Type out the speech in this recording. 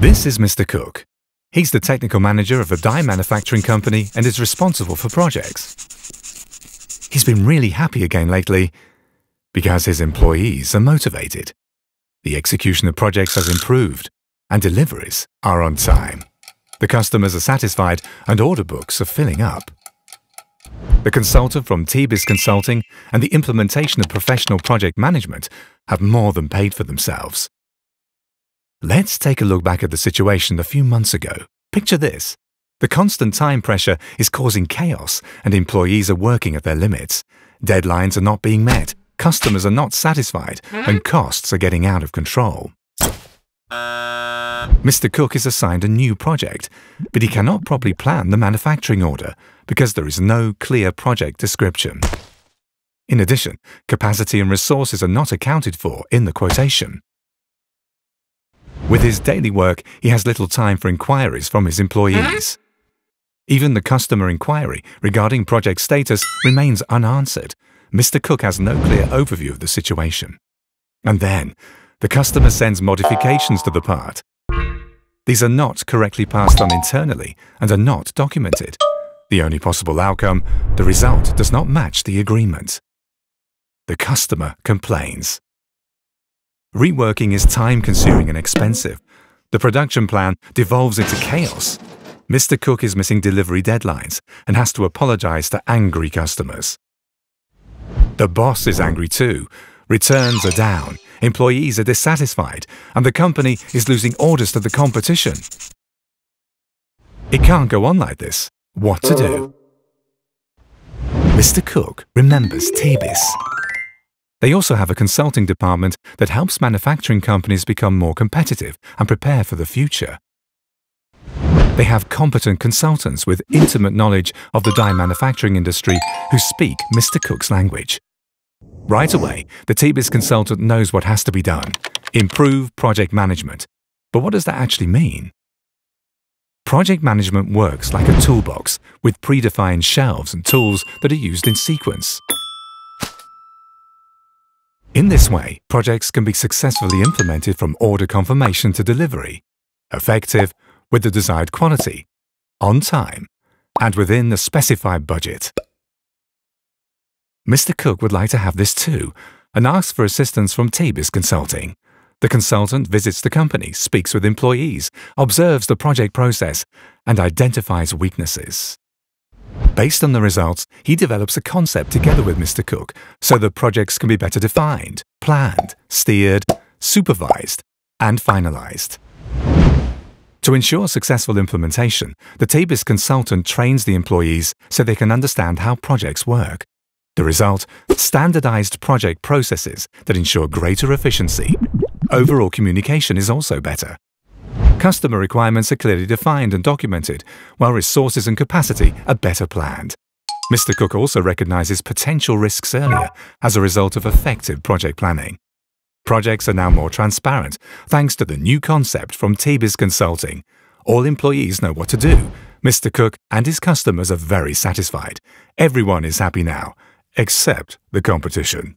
This is Mr. Cook. He's the technical manager of a dye manufacturing company and is responsible for projects. He's been really happy again lately because his employees are motivated. The execution of projects has improved and deliveries are on time. The customers are satisfied and order books are filling up. The consultant from Tebis Consulting and the implementation of professional project management have more than paid for themselves. Let's take a look back at the situation a few months ago. Picture this. The constant time pressure is causing chaos and employees are working at their limits. Deadlines are not being met, customers are not satisfied, and costs are getting out of control. Mr. Cook is assigned a new project, but he cannot properly plan the manufacturing order because there is no clear project description. In addition, capacity and resources are not accounted for in the quotation. With his daily work, he has little time for inquiries from his employees. Even the customer inquiry regarding project status remains unanswered. Mr. Cook has no clear overview of the situation. And then, the customer sends modifications to the part. These are not correctly passed on internally and are not documented. The only possible outcome, the result does not match the agreement. The customer complains. Reworking is time-consuming and expensive. The production plan devolves into chaos. Mr. Cook is missing delivery deadlines and has to apologize to angry customers. The boss is angry too. Returns are down, employees are dissatisfied, and the company is losing orders to the competition. It can't go on like this. What to do? Mr. Cook remembers Tebis. They also have a consulting department that helps manufacturing companies become more competitive and prepare for the future. They have competent consultants with intimate knowledge of the dye manufacturing industry who speak Mr. Cook's language. Right away, the Tebis consultant knows what has to be done. Improve project management. But what does that actually mean? Project management works like a toolbox with predefined shelves and tools that are used in sequence. In this way, projects can be successfully implemented from order confirmation to delivery, effective, with the desired quality, on time, and within the specified budget. Mr. Cook would like to have this too, and asks for assistance from Tebis Consulting. The consultant visits the company, speaks with employees, observes the project process, and identifies weaknesses. Based on the results, he develops a concept together with Mr. Cook so the projects can be better defined, planned, steered, supervised, and finalized. To ensure successful implementation, the Tebis consultant trains the employees so they can understand how projects work. The result, standardized project processes that ensure greater efficiency. Overall communication is also better. Customer requirements are clearly defined and documented, while resources and capacity are better planned. Mr. Cook also recognizes potential risks earlier as a result of effective project planning. Projects are now more transparent thanks to the new concept from Tebis Consulting. All employees know what to do. Mr. Cook and his customers are very satisfied. Everyone is happy now, except the competition.